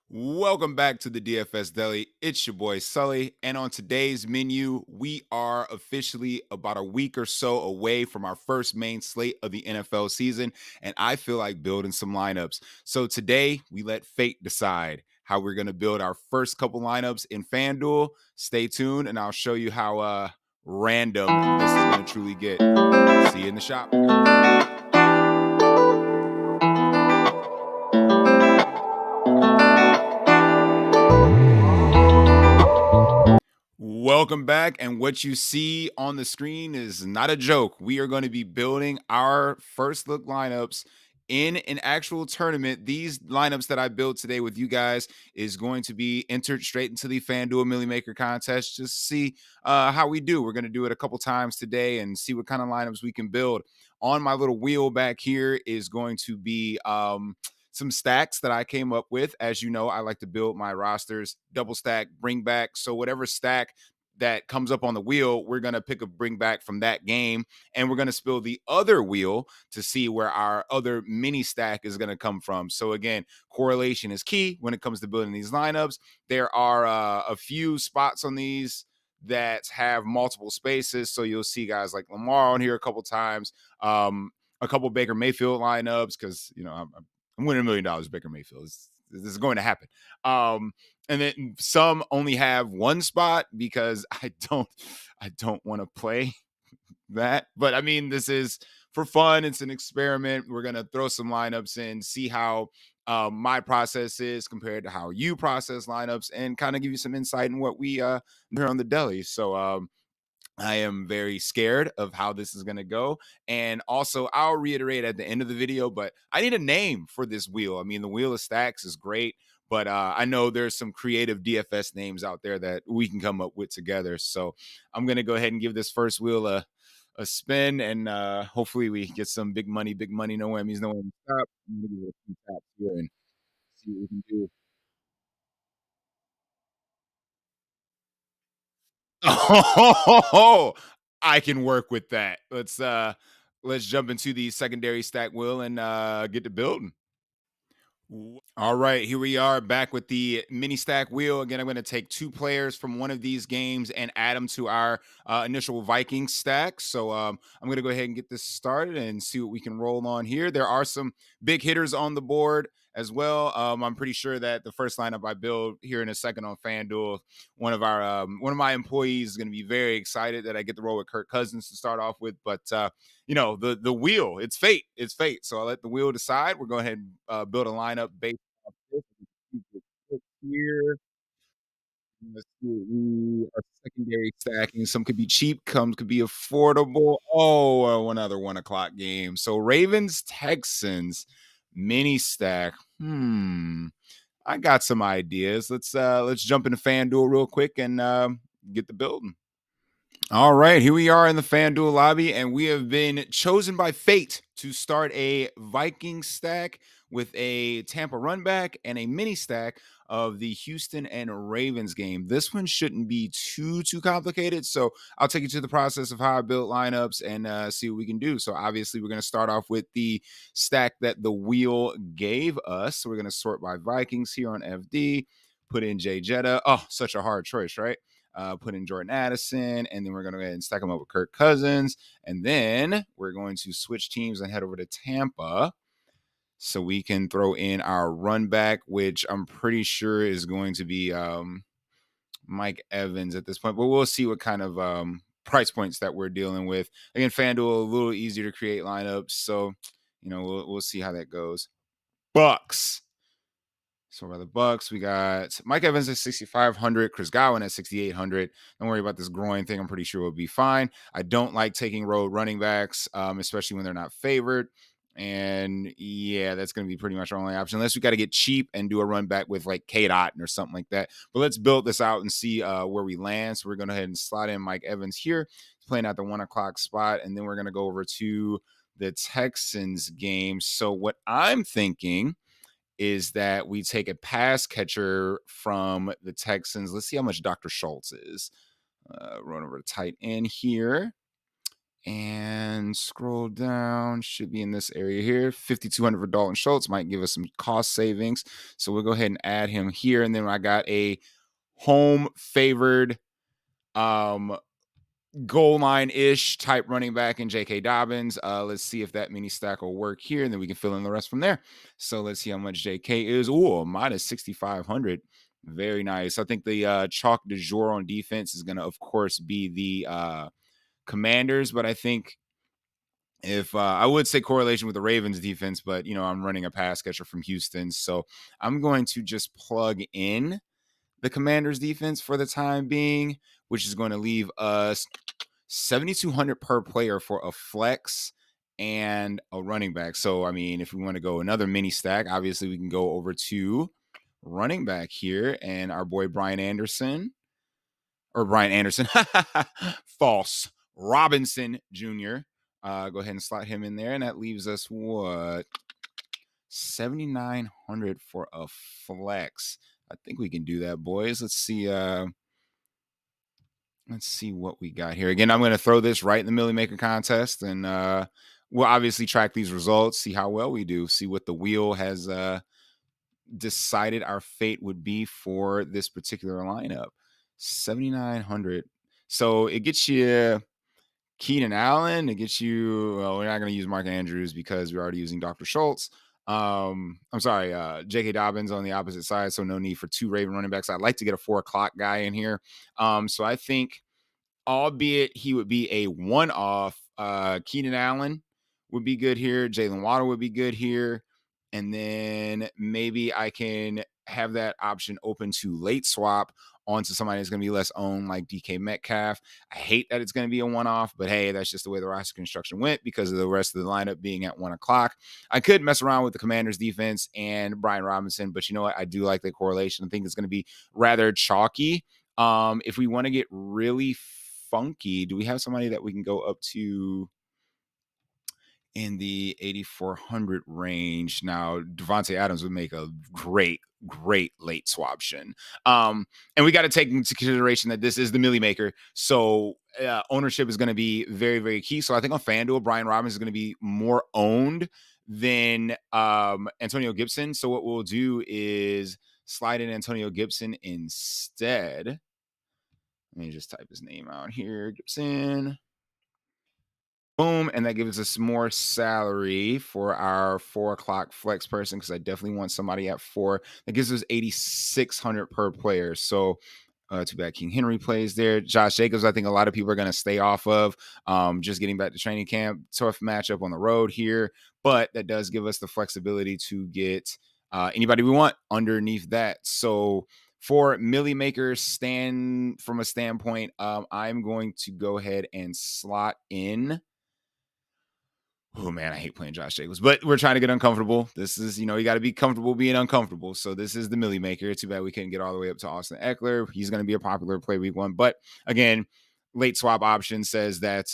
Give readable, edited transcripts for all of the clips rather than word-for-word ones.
Welcome back to the DFS Deli. It's your boy Sully. And on today's menu, we are officially about a week or so away from our first main slate of the NFL season. And I feel like building some lineups. So today, we let fate decide how we're going to build our first couple lineups in FanDuel. Stay tuned, and I'll show you how random this is going to truly get. See you in the shop. Welcome back. And what you see on the screen is not a joke. We are going to be building our first look lineups in an actual tournament. These lineups that I built today with you guys is going to be entered straight into the FanDuel Millie Maker contest. Just to see how we do. We're going to do it a couple times today and see what kind of lineups we can build. On my little wheel back here is going to be some stacks that I came up with. As you know, I like to build my rosters double stack, bring back. So whatever stack that comes up on the wheel, we're going to pick a bring back from that game, and we're going to spill the other wheel to see where our other mini stack is going to come from. So again, correlation is key when it comes to building these lineups. There are a few spots on these that have multiple spaces, so you'll see guys like Lamar on here a couple times, a couple Baker Mayfield lineups, because I'm winning $1 million. Baker Mayfield. This is going to happen. And then some only have one spot because I don't want to play that. But I mean, this is for fun. It's an experiment. We're gonna throw some lineups in, see how my process is compared to how you process lineups, and kind of give you some insight in what we do on the deli. So I am very scared of how this is going to go. And also, I'll reiterate at the end of the video, but I need a name for this wheel. I mean, the Wheel of Stacks is great, but I know there's some creative DFS names out there that we can come up with together. So I'm going to go ahead and give this first wheel a spin, and hopefully we get some big money, no whammies, no whammies. Stop. I'm going to give it a few taps here and see what we can do. Oh, I can work with that. Let's jump into the secondary stack wheel and get to building. All right, here we are back with the mini stack wheel. Again, I'm going to take two players from one of these games and add them to our initial Viking stack. So I'm going to go ahead and get this started and see what we can roll on here. There are some big hitters on the board as well. I'm pretty sure that the first lineup I build here in a second on FanDuel, one of my employees is going to be very excited that I get to roll with Kirk Cousins to start off with. But the wheel, it's fate. It's fate. So I'll let the wheel decide. We're going ahead and build a lineup based here. Let's see what we are secondary stacking. Some could be cheap, some could be affordable. Oh, one other 1 o'clock game. So Ravens, Texans, mini stack. I got some ideas. Let's jump into FanDuel real quick and get the building. All right, here we are in the FanDuel lobby, and we have been chosen by fate to start a Viking stack with a Tampa run back and a mini stack of the Houston and Ravens game. This one shouldn't be too complicated, so I'll take you to the process of how I built lineups and see what we can do. So obviously, we're going to start off with the stack that the wheel gave us. So we're going to sort by Vikings here on FD, put in Jay Jetta. Oh, such a hard choice, right? Put in Jordan Addison, and then we're going to go ahead and stack them up with Kirk Cousins. And then we're going to switch teams and head over to Tampa so we can throw in our run back, which I'm pretty sure is going to be Mike Evans at this point. But we'll see what kind of price points that we're dealing with. Again, FanDuel, a little easier to create lineups. So, we'll see how that goes. Bucks. So by the Bucks, we got Mike Evans at 6,500, Chris Godwin at 6,800. Don't worry about this groin thing. I'm pretty sure we'll be fine. I don't like taking road running backs, especially when they're not favored. And yeah, that's going to be pretty much our only option, unless we got to get cheap and do a run back with like K Dot or something like that. But let's build this out and see where we land. So we're going to go ahead and slot in Mike Evans here. He's playing at the 1 o'clock spot, and then we're going to go over to the Texans game. So what I'm thinking is that we take a pass catcher from the Texans. Let's see how much Dr. Schultz is. Run over to tight end here. And scroll down, should be in this area here. 5,200 for Dalton Schultz might give us some cost savings. So we'll go ahead and add him here. And then I got a home favored um goal line ish type running back in J.K. Dobbins. Let's see if that mini stack will work here, and then we can fill in the rest from there. So let's see how much J.K. is. Ooh, minus 6,500. Very nice. I think the chalk du jour on defense is going to, of course, be the Commanders, but I think if I would say correlation with the Ravens defense, but I'm running a pass catcher from Houston, so I'm going to just plug in the Commanders defense for the time being, which is going to leave us 7,200 per player for a flex and a running back. So I mean, if we want to go another mini stack, obviously we can go over to running back here and our boy Brian Anderson or Brian Anderson, false Robinson Jr. Go ahead and slot him in there, and that leaves us what 7,900 for a flex. I think we can do that, boys. Let's see. Let's see what we got here. Again, I'm going to throw this right in the Millie Maker contest, and we'll obviously track these results, see how well we do, see what the wheel has decided our fate would be for this particular lineup. 7,900. So it gets you Keenan Allen. It gets you. Well, we're not going to use Mark Andrews because we're already using Dr. Schultz. I'm sorry, J.K. Dobbins on the opposite side, so no need for two Raven running backs. I'd like to get a 4 o'clock guy in here. So I think, albeit he would be a one-off, Keenan Allen would be good here. Jalen Waddle would be good here. And then maybe I can have that option open to late swap onto somebody that's going to be less owned, like DK Metcalf. I hate that it's going to be a one-off, but hey, that's just the way the roster construction went because of the rest of the lineup being at 1 o'clock. I could mess around with the Commanders defense and Brian Robinson, but you know what? I do like the correlation. I think it's going to be rather chalky. If we want to get really funky, do we have somebody that we can go up to in the 8,400 range? Now, Devontae Adams would make a great late swaption. And we got to take into consideration that this is the Millie Maker. So ownership is going to be very, very key. So I think on FanDuel, Brian Robbins is going to be more owned than Antonio Gibson. So what we'll do is slide in Antonio Gibson instead. Let me just type his name out here. Gibson. Boom. And that gives us more salary for our 4 o'clock flex person because I definitely want somebody at 4. That gives us 8,600 per player. So too bad King Henry plays there. Josh Jacobs, I think a lot of people are going to stay off of. Just getting back to training camp. Tough matchup on the road here. But that does give us the flexibility to get anybody we want underneath that. So for Millie Maker stand from a standpoint, I'm going to go ahead and slot in. Oh man, I hate playing Josh Jacobs, but we're trying to get uncomfortable. This is, you got to be comfortable being uncomfortable. So this is the Millie Maker. Too bad we couldn't get all the way up to Austin Eckler. He's going to be a popular play week 1. But again, late swap option says that,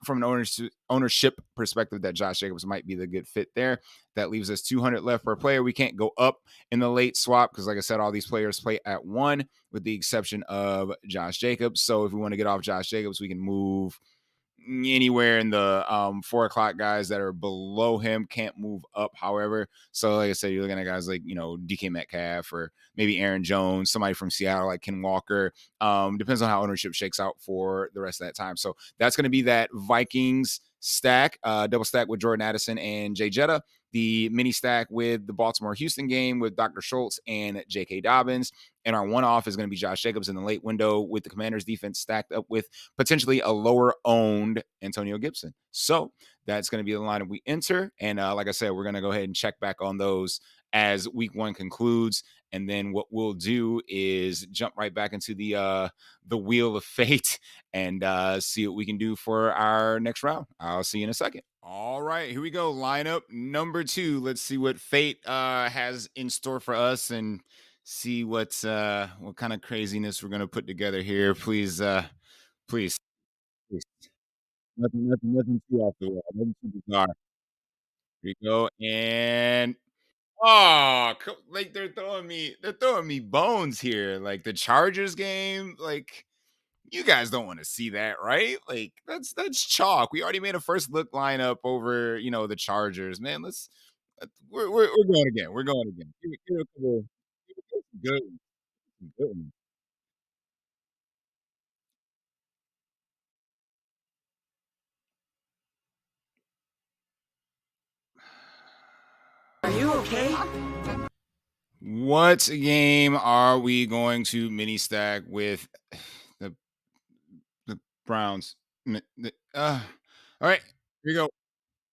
from an ownership perspective, that Josh Jacobs might be the good fit there. That leaves us 200 left per player. We can't go up in the late swap because, like I said, all these players play at 1 with the exception of Josh Jacobs. So if we want to get off Josh Jacobs, we can move anywhere in the 4 o'clock guys that are below him can't move up, however. So like I said, you're looking at guys like DK Metcalf or maybe Aaron Jones, somebody from Seattle like Ken Walker. Depends on how ownership shakes out for the rest of that time. So that's going to be that Vikings stack, double stack with Jordan Addison and Jay Jetta. The mini stack with the Baltimore Houston game with Dr. Schultz and J.K. Dobbins. And our one off is going to be Josh Jacobs in the late window with the Commanders defense stacked up with potentially a lower owned Antonio Gibson. So that's going to be the lineup we enter. And like I said, we're going to go ahead and check back on those as week 1 concludes. And then what we'll do is jump right back into the wheel of fate and see what we can do for our next round. I'll see you in a second. All right, here we go. Lineup number 2. Let's see what fate has in store for us and see what kind of craziness we're gonna put together here. Please, please, please. Nothing too off the wall. Nothing too bizarre. Here we go. And like they're throwing me bones here. Like the Chargers game, like You guys don't want to see that, right? Like that's chalk. We already made a first look lineup over, the Chargers. Man, we're going again. We're going again. Give me a couple good ones, good ones. Are you okay? What game are we going to mini stack with the the Browns? All right, here we go.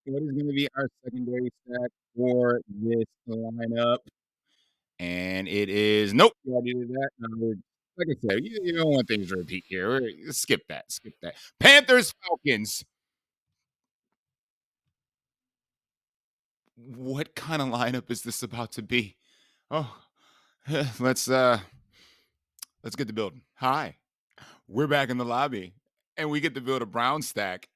What is going to be our secondary stack for this lineup? And it is nope. You already did that. Like I said, you don't want things to repeat here. Skip that. Skip that. Panthers Falcons. What kind of lineup is this about to be? Oh, let's get the building. Hi, we're back in the lobby, and we get to build a Brown stack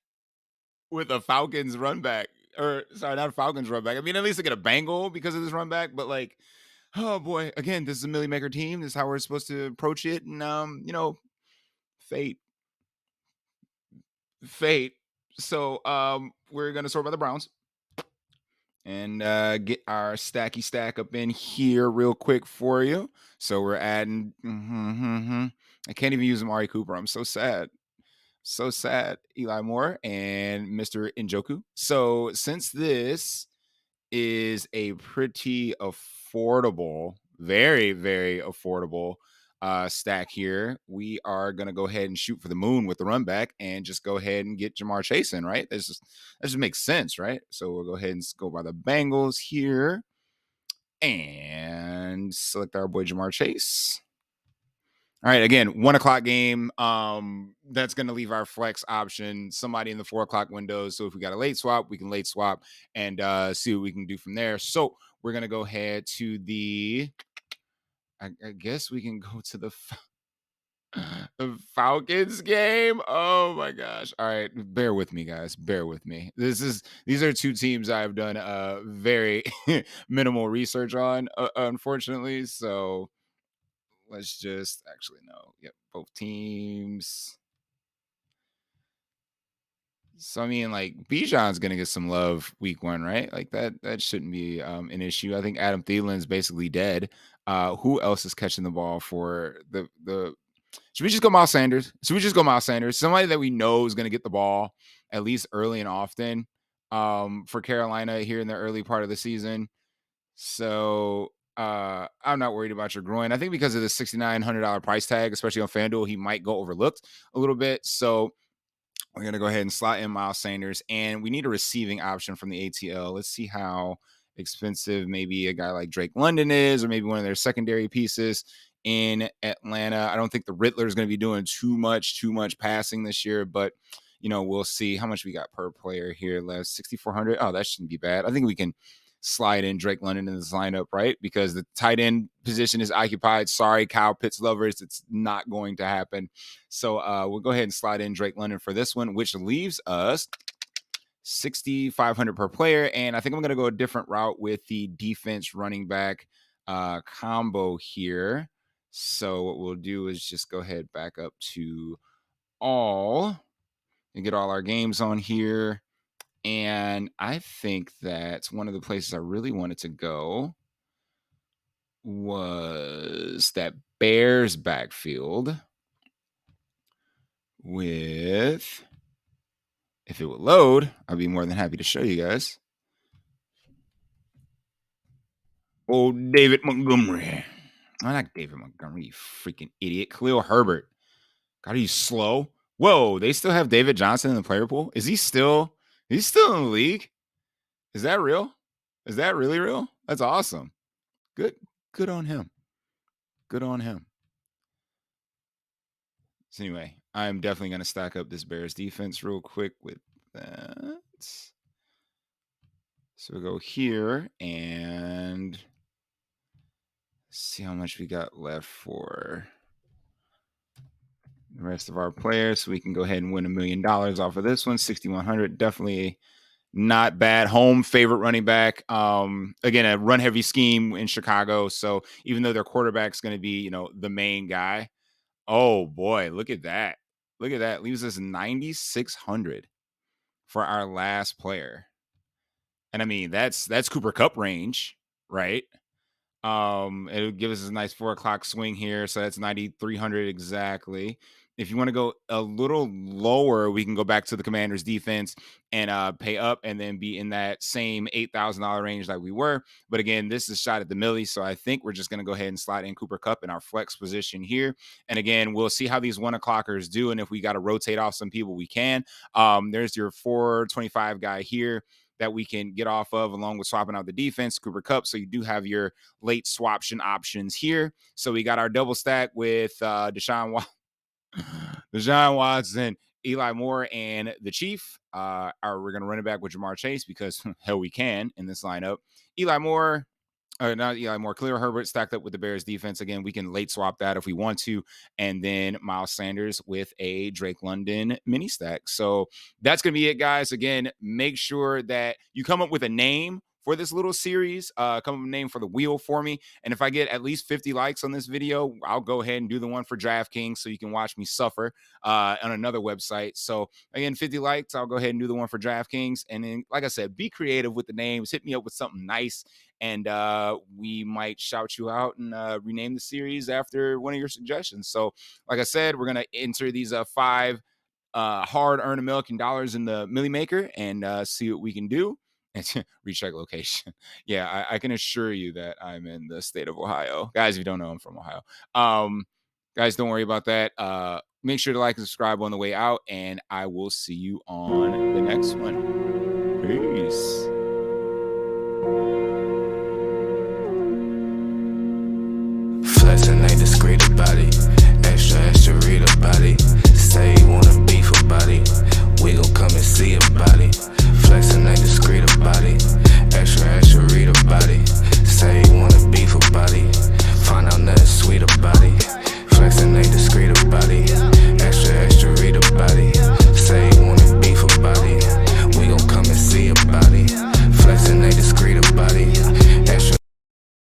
with a Falcons run back. Or sorry, not a Falcons run back. I mean, at least I get a Bengal because of this run back, but like, oh boy, again, this is a Millie Maker team. This is how we're supposed to approach it. And fate. Fate. So we're gonna sort by the Browns and get our stacky stack up in here real quick for you. So we're adding I can't even use Amari Cooper. I'm so sad. So sad, Eli Moore and Mr. Njoku. So since this is a pretty affordable, very, very affordable stack here, we are going to go ahead and shoot for the moon with the run back and just go ahead and get Jamar Chase in, right? That just makes sense, right? So we'll go ahead and go by the Bengals here and select our boy Jamar Chase. All right, again, 1 o'clock game. That's going to leave our flex option somebody in the 4 o'clock window. So if we got a late swap, we can late swap and see what we can do from there. So we're going to go ahead to I guess we can go to the Falcons game. Oh my gosh. All right, bear with me, guys. Bear with me. These are two teams I've done very minimal research on, unfortunately. So let's just actually no. Yep, both teams. So I mean, like Bijan's gonna get some love week one, right? Like that shouldn't be an issue. I think Adam Thielen's basically dead. Who else is catching the ball for the? Should we just go Miles Sanders? Should we just go Miles Sanders? Somebody that we know is gonna get the ball at least early and often. For Carolina here in the early part of the season. So I'm not worried about your groin. I think because of the $6,900 price tag, especially on FanDuel, he might go overlooked a little bit. So we're going to go ahead and slot in Miles Sanders. And we need a receiving option from the ATL. Let's see how expensive maybe a guy like Drake London is, or maybe one of their secondary pieces in Atlanta. I don't think the Riddler is going to be doing too much passing this year, but we'll see how much we got per player here. Less 6,400. Oh, that shouldn't be bad. I think we can slide in Drake London in this lineup, right? Because the tight end position is occupied. Sorry, Kyle Pitts lovers. It's not going to happen. So we'll go ahead and slide in Drake London for this one, which leaves us 6,500 per player. And I think I'm going to go a different route with the defense running back combo here. So what we'll do is just go ahead back up to all and get all our games on here. And I think that one of the places I really wanted to go was that Bears backfield with, if it would load, I'd be more than happy to show you guys. Oh, David Montgomery. I'm not David Montgomery, you freaking idiot. Khalil Herbert. God, are you slow? Whoa, they still have David Johnson in the player pool? He's still in the league? Is that real? Is that really real? That's awesome. Good on him. Good on him. So anyway, I'm definitely going to stack up this Bears defense real quick with that. So we'll go here and see how much we got left for the rest of our players. So we can go ahead and win $1 million off of this one. 6,100, definitely not bad. Home favorite running back. Again, a run heavy scheme in Chicago. So even though their quarterback's going to be, the main guy. Oh boy, look at that. Look at that. Leaves us 9,600 for our last player. And I mean, that's Cooper Cup range, right? It'll give us a nice 4 o'clock swing here. So that's 9,300 exactly. If you want to go a little lower, we can go back to the Commanders defense and pay up and then be in that same $8,000 range like we were. But again, this is shot at the millie. So I think we're just going to go ahead and slide in Cooper Cup in our flex position here. And again, we'll see how these 1 o'clockers do. And if we got to rotate off some people, we can. There's your 425 guy here that we can get off of along with swapping out the defense, Cooper Cup. So you do have your late swaption options here. So we got our double stack with Deshaun Watson, Eli Moore, and the Chief. We're going to run it back with Jamar Chase because hell we can in this lineup. Eli Moore, not Eli Moore, Khalil Herbert stacked up with the Bears defense. Again, we can late swap that if we want to. And then Miles Sanders with a Drake London mini stack. So that's going to be it, guys. Again, make sure that you come up with a name for this little series. Come up with a name for the wheel for me. And if I get at least 50 likes on this video, I'll go ahead and do the one for DraftKings so you can watch me suffer on another website. So again, 50 likes, I'll go ahead and do the one for DraftKings. And then, like I said, be creative with the names. Hit me up with something nice. And we might shout you out and rename the series after one of your suggestions. So like I said, we're going to enter these 5 hard-earned American dollars in the Millie Maker and see what we can do. And recheck location. Yeah, I can assure you that I'm in the state of Ohio. Guys, if you don't know, I'm from Ohio. Guys, don't worry about that. Make sure to like and subscribe on the way out, and I will see you on the next one. Peace. Flexing ain't discreet about it. Extra read about it. Say you wanna beef about it. We gon' come and see about it. Flexing ain't discreet about it. Extra read about it. Say you wanna